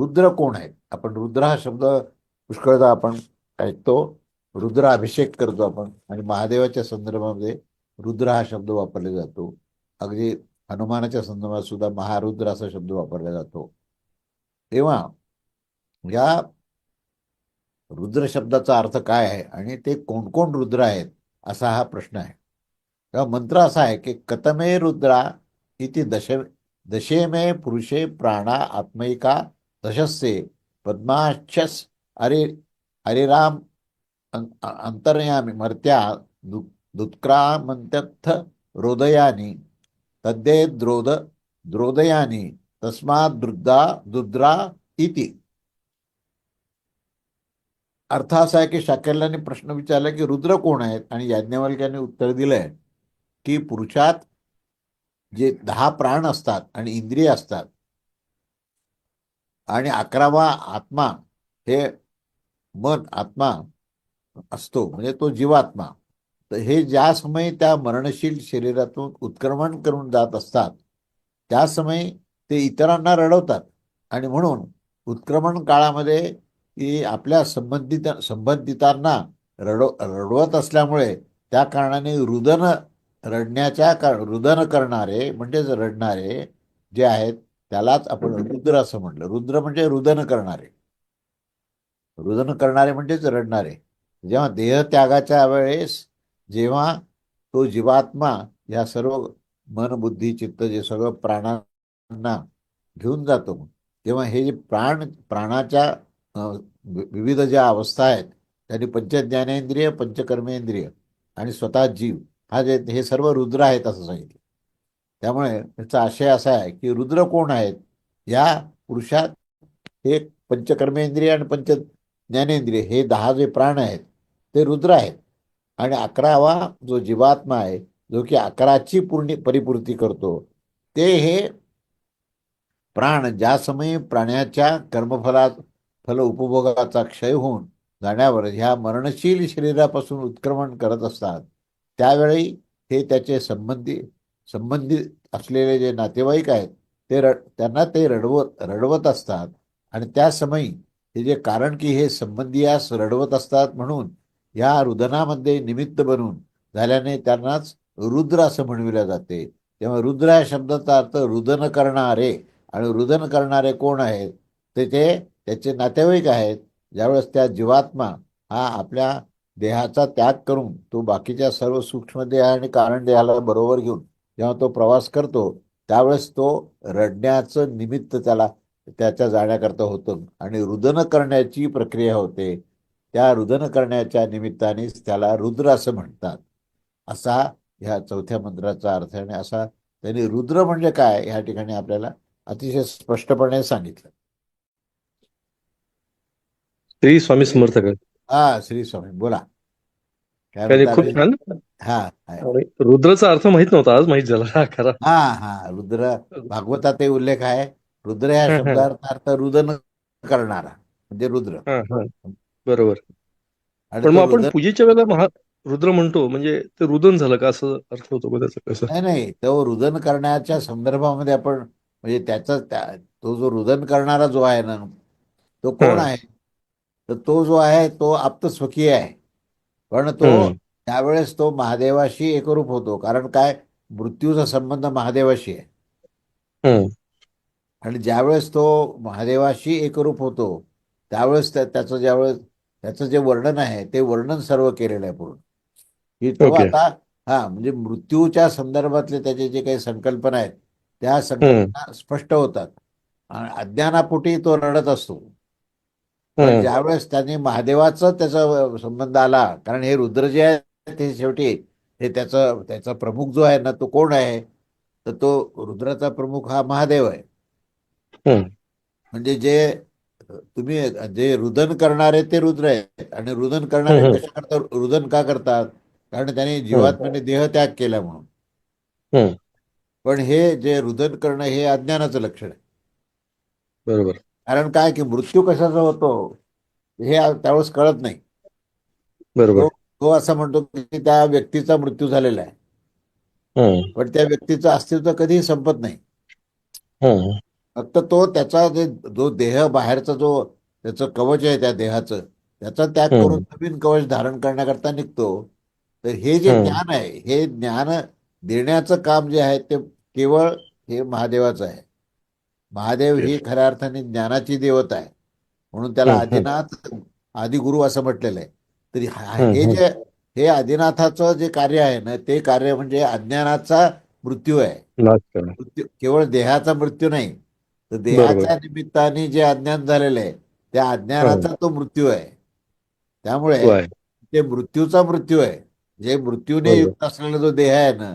रुद्र कोण आहेत. आपण रुद्र हा शब्द पुष्कळदा आपण ऐकतो, रुद्र अभिषेक करतो आपण, आणि महादेवाच्या संदर्भामध्ये रुद्र हा शब्द वापरला जातो. अगदी हनुमानाच्या संदर्भात सुद्धा महारुद्र असा शब्द वापरला जातो. तेव्हा या रुद्र शब्दाचा अर्थ काय आहे आणि ते कोण कोण रुद्र आहेत असा हा प्रश्न आहे. तेव्हा मंत्र असा आहे की कतमे रुद्रा इति दशे पुरुषे प्राणा आत्मैका दशस्ये पद्माक्षस अरे अरिराम अंतर्यामी मर्त्या दुत्क्रामंत्यथ रोदयानी तद्दे द्रोदयानी तस्मात् दुद्रा इति. अर्थ असा आहे की शाक्यवल्क्यांनी प्रश्न विचारला की रुद्र कोण आहेत, आणि याज्ञवल्क्याने उत्तर दिलंय की पुरुषात जे 10 प्राण असतात आणि इंद्रिय असतात आणि 11वा आत्मा हे मन आत्मा असतो, म्हणजे तो जीवात्मा. तर हे ज्या समयी त्या मरणशील शरीरातून उत्क्रमण करून जात असतात त्या समयी ते इतरांना रडवतात, आणि म्हणून उत्क्रमण काळामध्ये की आपल्या संबंधितांना रडवत असल्यामुळे त्या कारणाने रुदन करणारे म्हणजेच रडणारे जे आहेत त्यालाच आपण रुद्र असं म्हटलं. रुद्र म्हणजे रुदन करणारे. रुदन करणारे म्हणजेच रडणारे. जेव्हा देहत्यागाच्या वेळेस जेव्हा तो जीवात्मा या सर्व मन बुद्धी चित्त जे सगळं प्राणांना घेऊन जातो, तेव्हा हे जे प्राणाच्या विविध ज्या अवस्था आहेत त्यांनी पंचज्ञानेंद्रिय पंचकर्मेंद्रिय आणि स्वतः जीव हा जे हे सर्व रुद्र आहेत असं सांगितलं. त्यामुळे त्याचा आशय असा आहे की रुद्र कोण आहेत. या पुरुषात हे पंचकर्मेंद्रिय आणि पंच ज्ञानेंद्रिय हे 10 जे प्राण आहेत ते रुद्र आहेत, आणि 11वा जो जीवात्मा आहे जो की 11ची परिपूर्ती करतो ते हे प्राण ज्या समयी प्राण्याच्या फल उपभोगाचा क्षय होऊन जाण्यावर ह्या मरणशील शरीरापासून उत्क्रमण करत असतात त्यावेळी हे त्याचे संबंधित असलेले जे नातेवाईक आहेत त्यांना ते रडवत असतात. आणि त्या समयी हे जे कारण की हे संबंधियास रडवत असतात म्हणून या रुदनामध्ये निमित्त बनून झाल्याने त्यांनाच रुद्र असं म्हणविले जाते. तेव्हा रुद्र या शब्दाचा अर्थ रुदन करणारे, आणि रुदन करणारे कोण आहेत त्याचे नातेवाईक आहेत. ज्यावेळेस त्या जीवात्मा हा आपल्या देहाचा त्याग करून तो बाकीच्या सर्व सूक्ष्म देह आणि कारण देहाला बरोबर घेऊन जेव्हा तो प्रवास करतो त्यावेळेस तो रडण्याचं निमित्त त्याच्या जाण्याकरता होतं, आणि रुदन करण्याची प्रक्रिया होते. त्या रुदन करण्याच्या निमित्तानेच त्याला रुद्र असं म्हणतात. असा ह्या चौथ्या मंत्राचा अर्थ आहे, आणि असा त्यांनी रुद्र म्हणजे काय ह्या ठिकाणी आपल्याला अतिशय स्पष्टपणे सांगितलं. श्री स्वामी समर्थ काय. हा, श्री स्वामी बोला, काय काय नाही, म्हणता खूप अजून? छान. हा आहे. आणि रुद्राचा अर्थ माहित नव्हता, आज माहित झाला हा खरा. हा हा रुद्र भागवतात उल्लेख आहे. रुद्र या हा हा शब्दाचा अर्थ रुदन करणारा म्हणजे रुद्र. हा हा बरोबर. आणि पण मग तो आपण रुदन पूजेच्या वेळेला रुद्र म्हणतो, म्हणजे ते रुदन झालं का असं अर्थ होतो का त्याचा कसं? नाही नाही, तो रुदन करण्याच्या संदर्भामध्ये आपण म्हणजे तो जो रुदन करणारा जो आहे ना तो कोण हा. आहे. तर तो जो आहे तो आप्तस्वकीय आहे, पण तो हम्म त्यावेळेस तो महादेवाशी एकरूप होतो. कारण काय, मृत्यूचा संबंध महादेवाशी आहे. हम्म आणि ज्यावेळेस तो महादेवाशी एकरूप होतो त्यावेळेस त्याचं जे वर्णन आहे ते वर्णन सर्व केलेलं आहे पूर्ण, की तो ओके. आता म्हणजे मृत्यूच्या संदर्भातले त्याचे जे काही संकल्पना आहेत त्या हम्म संकल्पना स्पष्ट होतात, आणि अज्ञानापोटी तो रडत असतो. पण हम्म ज्यावेळेस त्याने महादेवाचा त्याचा संबंध आला, कारण हे रुद्र जे आहे ते शेवटी हे त्याचा प्रमुख जो आहे ना तो कोण आहे, तर तो रुद्राचा प्रमुख हा महादेव आहे. हम्म म्हणजे तुम्ही जे रुदन करणारे ते रुद्र आहेत, आणि रुदन करणारे हम्म कशा करतात, रुदन का करतात, कारण त्याने हम्म जीवात्म्याने देहत्याग केला म्हणून. हम्म पण हे जे रुदन करणं हे अज्ञानाचं लक्षण आहे. बरोबर. कारण काय की मृत्यू कशाचा होतो हे त्यावेळेस कळत नाही. तो बरोबर. तो असं म्हणतो की त्या व्यक्तीचा मृत्यू झालेला आहे, हम्म पण त्या व्यक्तीचं अस्तित्व कधीही संपत नाही. हम्म फक्त तो त्याचा जो देह बाहेरचा जो त्याचं कवच आहे त्या देहाचं त्याचा त्याग करून हम्म. नवीन कवच धारण करण्याकरता निघतो. तर हे जे हम्म. ज्ञान आहे हे ज्ञान देण्याचं काम जे आहे ते केवळ हे महादेवाचं आहे. महादेव ही तेच. खऱ्या अर्थाने ज्ञानाची देवता आहे. म्हणून त्याला हम्म. हम्म. आदिनाथ आदिगुरु असं म्हटलेलं आहे. तरी हम्म. हे हम्म. जे हे आदिनाथाचं जे कार्य आहे ना ते कार्य म्हणजे अज्ञानाचा मृत्यू आहे. नाच करा. मृत्यू केवळ देहाचा मृत्यू नाही तर बरोबर. देहाच्या निमित्ताने जे अज्ञान झालेलं आहे त्या हम्म. अज्ञानाचा तो मृत्यू आहे. त्यामुळे तो आहे. ते मृत्यूचा मृत्यू आहे. जे मृत्यूने बरोबर. युक्त असलेला जो देह आहे ना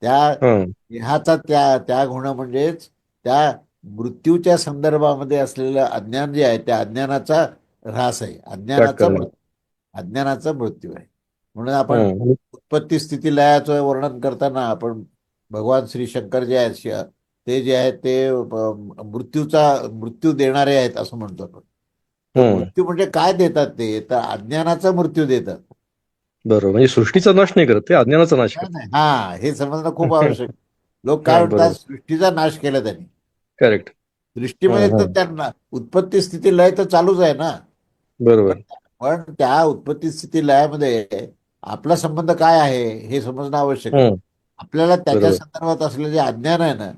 त्या हम्म. देहाचा त्याग होणं म्हणजेच त्या मृत्यूच्या संदर्भामध्ये असलेलं अज्ञान जे आहे त्या अज्ञानाचा ऱ्हास आहे. त्याग करणं. अज्ञानाचा मृत्यू आहे. म्हणून आपण हम्म. उत्पत्ती स्थिती लयाचं वर्णन करताना आपण भगवान श्री शंकर जे आहेत ते जे आहेत ते मृत्यू देणारे आहेत असं म्हणतो आपण. तर हम्म. मृत्यू म्हणजे काय देतात ते तर अज्ञानाचा मृत्यू देतात. बरोबर, म्हणजे सृष्टीचा नाश नाही करत, ते अज्ञानाचा नाश काय करतात. नाही हा हे समजणं खूप आवश्यक. लोक काय हा, म्हणतात बरोबर. सृष्टीचा नाश केला त्यांनी. करेक्ट. सृष्टीमध्ये तर त्यांना उत्पत्ती स्थिती लय तर चालूच आहे ना. पण बरोबर. पण त्या उत्पत्ती स्थिती लयामध्ये आपला संबंध काय आहे हे समजणं आवश्यक आहे. हम्म. आपल्याला त्याच्या बरोबर. संदर्भात असलेलं जे अज्ञान आहे ना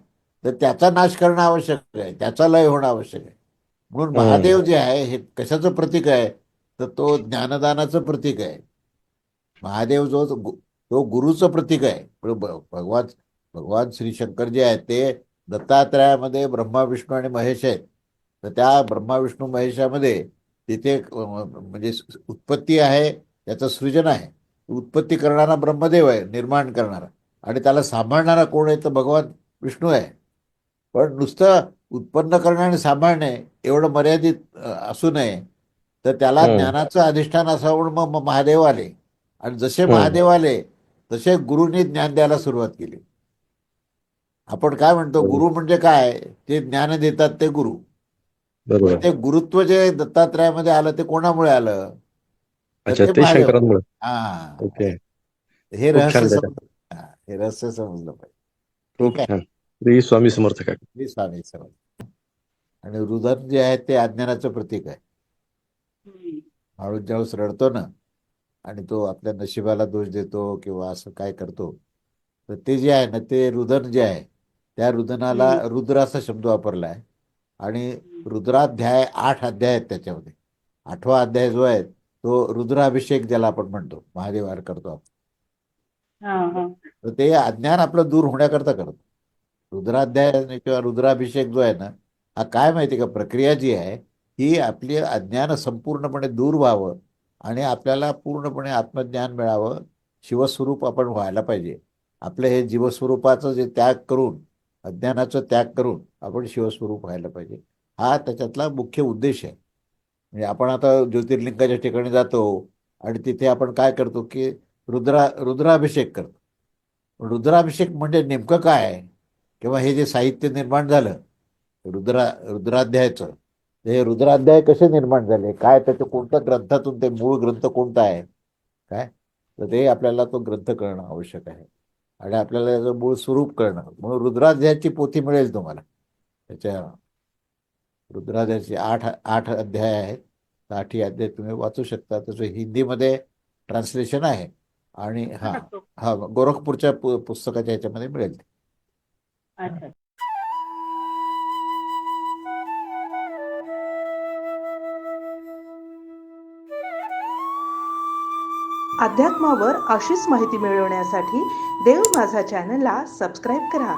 तर त्याचा नाश करणं आवश्यक आहे. त्याचा लय होणं आवश्यक आहे. म्हणून हम्म. महादेव जे आहे हे कशाचं प्रतीक आहे तर तो ज्ञानदानाचं प्रतीक आहे. महादेव तो गुरुचं प्रतीक आहे. पण भगवान भगवान श्री शंकर जे आहेत ते दत्तात्रयामध्ये ब्रह्मा विष्णू आणि महेश आहेत. तर त्या ब्रह्मा विष्णू महेशामध्ये तिथे म्हणजे उत्पत्ती आहे त्याचं सृजन आहे. उत्पत्ती करणारा ब्रह्मदेव आहे निर्माण करणारा आणि त्याला सांभाळणारा कोण आहे तर भगवान विष्णू आहे. पण नुसतं उत्पन्न करणे आणि सांभाळणे एवढं मर्यादित असू नये तर त्याला हम्म. ज्ञानाचं अधिष्ठान असावं म्हणून मग महादेव आले. आणि जसे हम्म. महादेव आले तसे गुरुंनी ज्ञान द्यायला सुरुवात केली. आपण काय म्हणतो बरोबर. गुरु म्हणजे काय ते ज्ञान देतात ते गुरु. पण बरोबर. ते गुरुत्व जे दत्तात्रयामध्ये आलं ते कोणामुळे आलं तर अच्छा, ते ते महादेव. शंकरांमुळे. हा ओके. हे खूप रहस्य छान बेटा. समजलं. हा, हे रहस्य समजलं पाहिजे. ठीक खूप आहे. छान. श्री स्वामी समर्थ काका. मी स्वामी समज आणि रुदन जे आहे ते अज्ञानाचं प्रतीक आहे. माणूस ज्यावेळेस रडतो ना आणि तो आपल्या नशिबाला दोष देतो किंवा असं काय करतो तर ते जे आहे ना ते रुदन जे आहे त्या रुदनाला रुद्र असा शब्द वापरला आहे. आणि रुद्राध्याय 8 अध्याय आहेत त्याच्यामध्ये. 8वा अध्याय जो आहे तो रुद्राभिषेक ज्याला आपण म्हणतो महादेवावर करतो आपण. तर ते अज्ञान आपलं दूर होण्याकरता करतो. रुद्राध्याय किंवा रुद्राभिषेक जो आहे ना हा काय माहिती का प्रक्रिया जी आहे ही आपली अज्ञान संपूर्णपणे दूर व्हावं आणि आपल्याला पूर्णपणे आत्मज्ञान मिळावं. शिवस्वरूप आपण व्हायला पाहिजे. आपलं हे जीवस्वरूपाचं जे त्याग करून अज्ञानाचं त्याग करून आपण शिवस्वरूप व्हायला पाहिजे. हा त्याच्यातला मुख्य उद्देश आहे. म्हणजे आपण आता ज्योतिर्लिंगाच्या ठिकाणी जातो आणि तिथे आपण काय करतो की रुद्राभिषेक करतो. रुद्राभिषेक म्हणजे नेमकं काय आहे किंवा हे जे साहित्य निर्माण झालं रुद्राध्यायाचं हे रुद्राध्याय कसे निर्माण झाले काय त्याच्या कोणत्या ग्रंथातून ते मूळ ग्रंथ कोणता आहे काय तर ते आपल्याला तो ग्रंथ करणं आवश्यक आहे. आणि आपल्याला त्याचं मूळ स्वरूप करणं म्हणून रुद्राध्यायाची पोथी मिळेल तुम्हाला. त्याच्या रुद्राध्यायाचे 8 अध्याय आहेत. 8ही अध्याय तुम्ही वाचू शकता. त्याचं हिंदीमध्ये ट्रान्सलेशन आहे. आणि हा हा गोरखपूरच्या पुस्तकाच्या ह्याच्यामध्ये मिळेल ते. अध्यात्मावर अशीच माहिती मिळवण्यासाठी देव माझा चॅनलला सबस्क्राईब करा